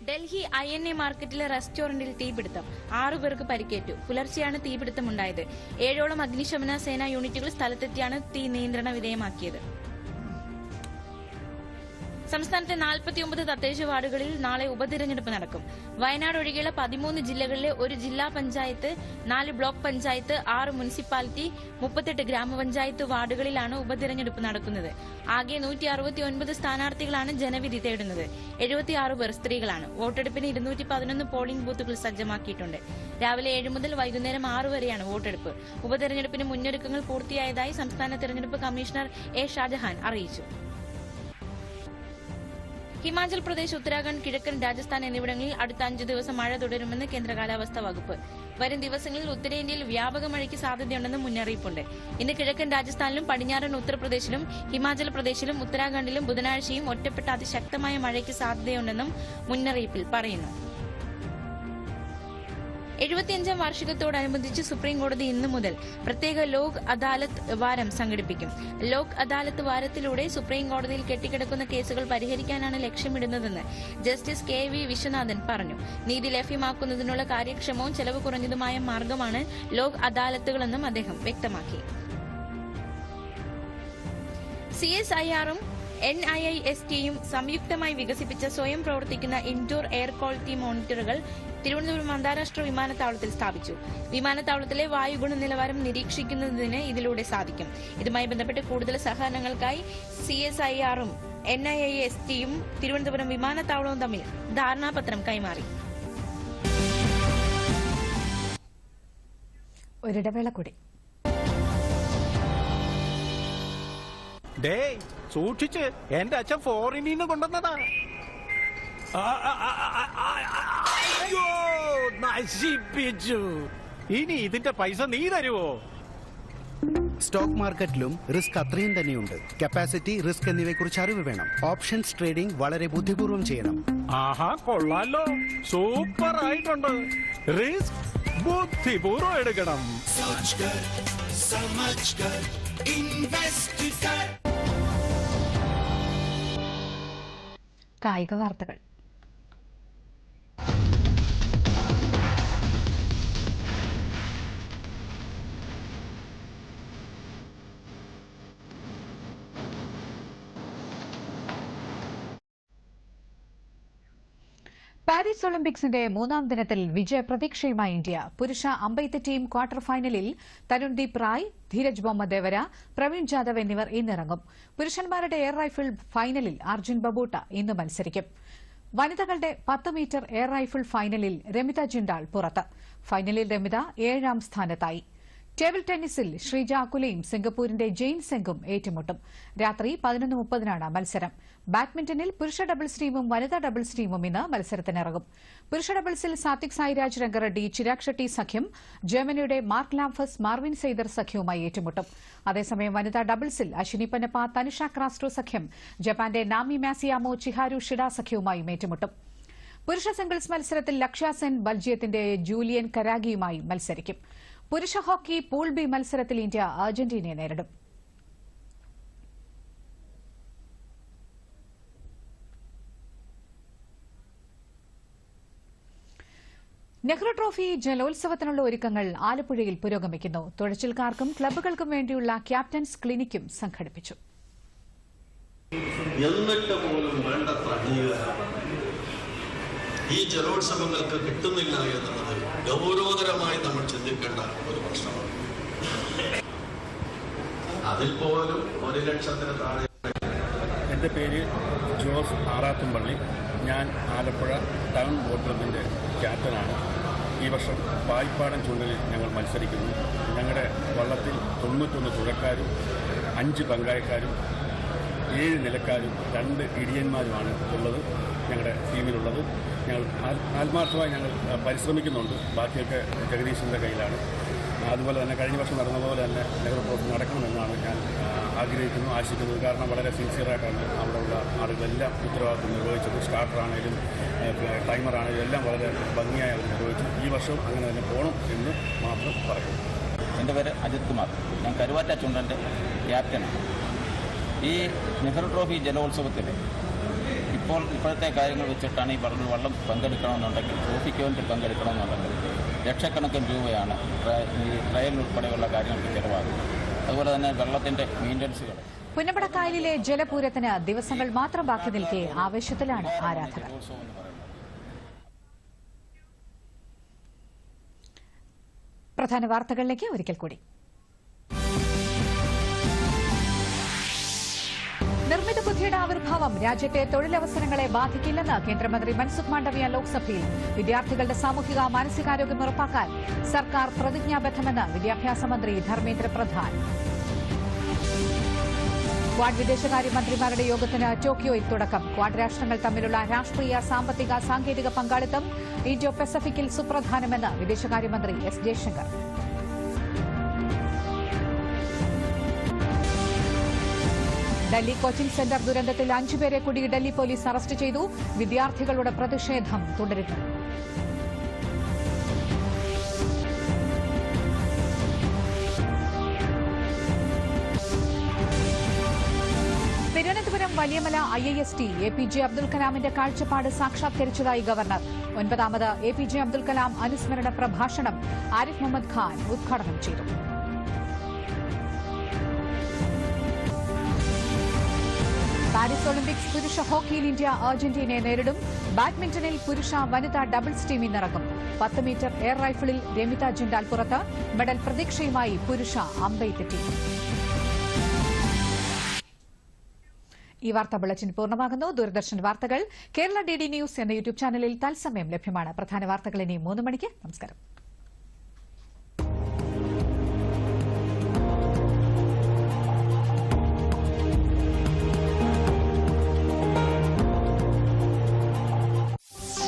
ഡൽഹി INA മാർക്കറ്റിലെ റെസ്റ്റോറന്റിൽ തീപിടുത്തം, 6 പേർക്ക് പരിക്കേറ്റു. പുലർച്ചെയാണ് തീപിടുത്തമുണ്ടായത്. 7ഓളം അഗ്നിശമന സേനാ യൂണിറ്റുകൾ സ്ഥലത്തെത്തിയാണ് തീ നിയന്ത്രണ വിധേയമാക്കിയത്. സംസ്ഥാനത്തെ 49 തദ്ദേശ വാർഡുകളിൽ നാളെ ഉപതിരഞ്ഞെടുപ്പ് നടക്കും. വയനാട് ഒഴികെയുള്ള 13 ജില്ലകളിലെ 1 ജില്ലാ പഞ്ചായത്ത്, 4 ബ്ലോക്ക് പഞ്ചായത്ത്, 6 മുനിസിപ്പാലിറ്റി, 38 ഗ്രാമപഞ്ചായത്ത് വാർഡുകളിലാണ് ഉപതിരഞ്ഞെടുപ്പ് നടക്കുന്നത്. ആകെ 169 സ്ഥാനാർത്ഥികളാണ് ജനവിധി തേടുന്നത്. 76 പേർ സ്ത്രീകളാണ്. വോട്ടെടുപ്പിന് 211 പോളിംഗ് ബൂത്തുകൾ സജ്ജമാക്കിയിട്ടുണ്ട്. രാവിലെ 7 മുതൽ വൈകുന്നേരം 6 വരെയാണ് വോട്ടെടുപ്പ്. ഉപതെരഞ്ഞെടുപ്പിന് മുന്നൊരുക്കങ്ങൾ പൂർത്തിയായതായി സംസ്ഥാന തെരഞ്ഞെടുപ്പ് കമ്മീഷണർ A. ഷാജഹാൻ അറിയിച്ചു. ഹിമാചൽ പ്രദേശ്, ഉത്തരാഖണ്ഡ്, കിഴക്കൻ രാജസ്ഥാൻ എന്നിവിടങ്ങളിൽ അടുത്ത 5 ദിവസം മഴ തുടരുമെന്ന് കേന്ദ്ര കാലാവസ്ഥാ വകുപ്പ്. വരും ദിവസങ്ങളിൽ ഉത്തരേന്ത്യയിൽ വ്യാപക മഴയ്ക്ക് സാധ്യതയുണ്ടെന്ന് മുന്നറിയിപ്പുണ്ട്. ഇന്ന് കിഴക്കൻ രാജസ്ഥാനിലും പടിഞ്ഞാറൻ ഉത്തർപ്രദേശിലും ഹിമാചൽ പ്രദേശിലും ഉത്തരാഖണ്ഡിലും ബുധനാഴ്ചയും ഒറ്റപ്പെട്ട അതിശക്തമായ മഴയ്ക്ക് സാധ്യതയുണ്ടെന്നും മുന്നറിയിപ്പിൽ പറയുന്നു. 75ാം വാർഷികത്തോടനുബന്ധിച്ച് സുപ്രീംകോടതി ഇന്നു മുതൽ പ്രത്യേക ലോക് അദാലത്ത് വാരം സംഘടിപ്പിക്കും. ലോക് അദാലത്ത് വാരത്തിലൂടെ സുപ്രീംകോടതിയിൽ കെട്ടിക്കിടക്കുന്ന കേസുകൾ പരിഹരിക്കാനാണ് ലക്ഷ്യമിടുന്നതെന്ന് ജസ്റ്റിസ് KV വിശ്വനാഥൻ പറഞ്ഞു. നീതി ലഭ്യമാക്കുന്നതിനുള്ള കാര്യക്ഷമവും ചെലവ് കുറഞ്ഞതുമായ മാർഗമാണ് ലോക് അദാലത്തുകളെന്നും അദ്ദേഹം വ്യക്തമാക്കി. CSIR-ഉം NIISTയും സംയുക്തമായി വികസിപ്പിച്ച സ്വയം പ്രവർത്തിക്കുന്ന ഇൻഡോർ എയർ ക്വാളിറ്റി മോണിറ്ററുകൾ തിരുവനന്തപുരം അന്താരാഷ്ട്ര വിമാനത്താവളത്തിൽ സ്ഥാപിച്ചു. വിമാനത്താവളത്തിലെ വായു ഗുണനിലവാരം നിരീക്ഷിക്കുന്നതിന് ഇതിലൂടെ സാധിക്കും. ഇതുമായി ബന്ധപ്പെട്ട് കൂടുതൽ സഹകരണങ്ങൾക്കായി CSIR-ഉം NIISTയും തിരുവനന്തപുരം വിമാനത്താവളവും തമ്മിൽ ധാരണാപത്രം കൈമാറി. ഒരിടവേള കൂടി. സൂക്ഷിച്ച്, എന്റെ അച്ഛൻ ഫോറിനിൽ നിന്ന് കൊണ്ടുവന്നതാ. നശിപ്പിച്ചു. ഇനി ഇതിന്റെ പൈസ നീ തരുവോ? സ്റ്റോക്ക് മാർക്കറ്റിലും റിസ്ക് അത്രയും തന്നെയുണ്ട്. കപ്പാസിറ്റി, റിസ്ക് എന്നിവയെക്കുറിച്ച് അറിവ് വേണം. ഓപ്ഷൻസ് ട്രേഡിംഗ് വളരെ ബുദ്ധിപൂർവ്വം ചെയ്യണം. ആഹാ, കൊള്ളാലോ, സൂപ്പർ ആയിട്ടുണ്ട്. റിസ്ക് ബുദ്ധിപൂർവ്വം എടുക്കണം. കായിക വാർത്തകൾ. പാരീസ് ഒളിമ്പിക്സിന്റെ 3ാം ദിനത്തിൽ വിജയപ്രതീക്ഷയുമായി ഇന്ത്യ. പുരുഷ അമ്പെയ്ത്ത് ടീം ക്വാർട്ടർ ഫൈനലിൽ തരുൺദീപ് റായ്, ധീരജ് ബൊമ്മദേവര, പ്രവീൺ ജാദവ് എന്നിവർ ഇന്നിറങ്ങും. പുരുഷന്മാരുടെ എയർ റൈഫിൾ ഫൈനലിൽ അർജുൻ ബബൂട്ട ഇന്ന് മത്സരിക്കും. വനിതകളുടെ 10 മീറ്റർ എയർ റൈഫിൾ ഫൈനലിൽ രമിത ജിണ്ടാൾ പുറത്ത്. ഫൈനലിൽ രമിത 7ാം സ്ഥാനത്തായി. ടേബിൾ ടെന്നീസിൽ ശ്രീജ അകുലയും സിംഗപ്പൂരിന്റെ ജെയിൻ സെങ്കും ഏറ്റുമുട്ടും. രാത്രി 11:30 മത്സരം. ബാഡ്മിന്റണിൽ പുരുഷ ഡബിൾസ് ടീമും വനിതാ ഡബിൾസ് ടീമും ഇന്ന് മത്സരത്തിനിറങ്ങും. പുരുഷ ഡബിൾസിൽ സാത്വിക് സായിരാജ് രംഗറെഡ്ഡി ചിരാഗ് ഷെട്ടി സഖ്യം ജർമ്മനിയുടെ മാർക്ക് ലാംഫസ് മാർവിൻ സെയ്ദർ സഖ്യവുമായി ഏറ്റുമുട്ടും. അതേസമയം വനിതാ ഡബിൾസിൽ അശ്വിനി പന്നപ്പ തനിഷ ക്രാസ്ട്രോ സഖ്യം ജപ്പാന്റെ നാമി മാസിയാമോ ചിഹാരു ഷിഡ സഖ്യവുമായും ഏറ്റുമുട്ടും. പുരുഷ സിംഗിൾസ് മത്സരത്തിൽ ലക്ഷ്യ സെൻ ബൽജിയത്തിന്റെ ജൂലിയൻ കരാഗിയുമായി മത്സരിക്കും. പുരുഷ ഹോക്കി പൂൾ ബി മത്സരത്തിൽ ഇന്ത്യ അർജന്റീനയെ നേരിടും. നെഹ്റു ട്രോഫി ജലോത്സവത്തിനുള്ള ഒരുക്കങ്ങൾ ആലപ്പുഴയിൽ പുരോഗമിക്കുന്നു. തുഴച്ചിൽക്കാർക്കും ക്ലബ്ബുകൾക്കും വേണ്ടിയുള്ള ക്യാപ്റ്റൻസ് ക്ലിനിക്കും സംഘടിപ്പിച്ചു. എന്നിട്ട് പോലും വേണ്ടത്ര ഈ ജലോത്സവങ്ങൾക്ക് കിട്ടുന്നില്ല എന്നുള്ളത് ഗൗരവതരമായി നമ്മൾ ചിന്തിക്കേണ്ട ഒരു പ്രശ്നമാണ്. അതിൽ പോലും 1 ലക്ഷത്തിന് താഴെ. എൻ്റെ പേര് ജോസ് ആറാത്തുംപള്ളി. ഞാൻ ആലപ്പുഴ ടൗൺ ബോട്ട് ക്ലബിൻ്റെ ക്യാപ്റ്റനാണ്. ഈ വർഷം പായിപ്പാടൻ ചൂണ്ടലിൽ ഞങ്ങൾ മത്സരിക്കുന്നു. ഞങ്ങളുടെ വള്ളത്തിൽ 91 തുഴക്കാരും 5 പങ്കായക്കാരും 7 നിലക്കാരും 2 ഇടിയന്മാരുമാണ് ഉള്ളത് ഞങ്ങളുടെ ടീമിലുള്ളത്. ഞങ്ങൾ ആത്മാർത്ഥമായി ഞങ്ങൾ പരിശ്രമിക്കുന്നുണ്ട്. ബാക്കിയൊക്കെ ജഗദീശിൻ്റെ കയ്യിലാണ്. അതുപോലെ തന്നെ കഴിഞ്ഞ വർഷം നടന്ന പോലെ തന്നെ നെഹ്റു ട്രോഫി നടക്കണമെന്നാണ് ഞാൻ ആഗ്രഹിക്കുന്നു, ആശിക്കുന്നത്. കാരണം വളരെ സിൻസിയറായിട്ടാണ് അവിടെയുള്ള ആളുകളെല്ലാം ഉത്തരവാദിത്വം നിർവഹിച്ചത്. സ്റ്റാർട്ടറാണേലും ടൈമറാണേലും എല്ലാം വളരെ ഭംഗിയായി അവർ നിർവഹിച്ചു. ഈ വർഷവും അങ്ങനെ തന്നെ പോകണം എന്ന് മാത്രം പറയുന്നു. എൻ്റെ പേര് അജിത് കുമാർ. ഞാൻ കരുവാറ്റ ചുണ്ടൻ്റെ ക്യാപ്റ്റനാണ്. ഈ നെഹ്റു ട്രോഫി ജലോത്സവത്തിൽ ഇപ്പോഴത്തെ കാര്യങ്ങൾ വെച്ചിട്ടാണ് ഈ വള്ളം പങ്കെടുക്കണമെന്നുണ്ടെങ്കിൽ, ട്രോഫിക്ക് വേണ്ടി പങ്കെടുക്കണമെന്നുണ്ടെങ്കിൽ ലക്ഷക്കണക്കിന് രൂപയാണ് ഈ ട്രയൽ ഉൾപ്പെടെയുള്ള കാര്യങ്ങൾക്ക് ചിലവാകുന്നത്. അതുപോലെ തന്നെ വെള്ളത്തിന്റെ മെയിൻ്റനൻസുകൾ. പുന്നപ്പടക്കായലിലെ ജലപൂരത്തിന് ദിവസങ്ങൾ മാത്രം ബാക്കി നിൽക്കെ ആവേശത്തിലാണ് ആരാധകർ. പ്രധാന വാർത്തകളിലേക്ക് ഒരിക്കൽ കൂടി. നിർമ്മിത ബുദ്ധിയുടെ ആവിർഭാവം രാജ്യത്തെ തൊഴിലവസരങ്ങളെ ബാധിക്കില്ലെന്ന് കേന്ദ്രമന്ത്രി മൻസുഖ് മാണ്ഡവ്യ ലോക്സഭയിൽ. വിദ്യാർത്ഥികളുടെ സാമൂഹിക മാനസികാരോഗ്യം ഉറപ്പാക്കാൻ സർക്കാർ പ്രതിജ്ഞാബദ്ധമെന്ന് വിദ്യാഭ്യാസ മന്ത്രി ധർമ്മേന്ദ്ര പ്രധാൻ. ക്വാഡ് വിദേശകാര്യമന്ത്രിമാരുടെ യോഗത്തിന് ടോക്കിയോയിൽ തുടക്കം. ക്വാഡ് രാഷ്ട്രങ്ങൾ തമ്മിലുള്ള രാഷ്ട്രീയ, സാമ്പത്തിക, സാങ്കേതിക പങ്കാളിത്തം ഇൻഡോ പസഫിക്കിൽ സുപ്രധാനമെന്ന് വിദേശകാര്യമന്ത്രി S Jaishankar. Delhi coaching centre ദുരന്തത്തിൽ 5 പേരെ കൂടി ഡൽഹി പോലീസ് അറസ്റ്റ് ചെയ്തു. വിദ്യാർത്ഥികളുടെ പ്രതിഷേധം തുടരുന്നു. തിരുവനന്തപുരം വലിയമല IIST APJ അബ്ദുൽ കലാമിന്റെ കാഴ്ചപ്പാട് സാക്ഷാത്കരിച്ചതായി ഗവർണർ. 9ാമത് APJ അബ്ദുൽ കലാം അനുസ്മരണ പ്രഭാഷണം ആരിഫ് മുഹമ്മദ് ഖാൻ ഉദ്ഘാടനം ചെയ്തു. പാരീസ് ഒളിമ്പിക്സ് പുരുഷ ഹോക്കിയിൽ ഇന്ത്യ അർജന്റീനയെ നേരിടും. ബാഡ്മിന്റണിൽ പുരുഷ വനിതാ ഡബിൾസ് ടീം ഇന്നിറങ്ങും. 10 മീറ്റർ എയർ റൈഫിളിൽ രമിത ജിൻഡാൽ പുറത്ത്. മെഡൽ പ്രതീക്ഷയുമായി പുരുഷ അമ്പെയ്ത്ത് ടീം. ഈ വാർത്താ ബുള്ളറ്റിൻ പൂർണ്ണമാകുന്നു. ദൂരദർശൻ വാർത്തകൾ കേരള DD ന്യൂസ് എന്ന യൂട്യൂബ് ചാനലിൽ തത്സമയം ലഭ്യമാണ്. പ്രധാന വാർത്തകൾ ഇനി 3 മണിക്ക്. നമസ്കാരം.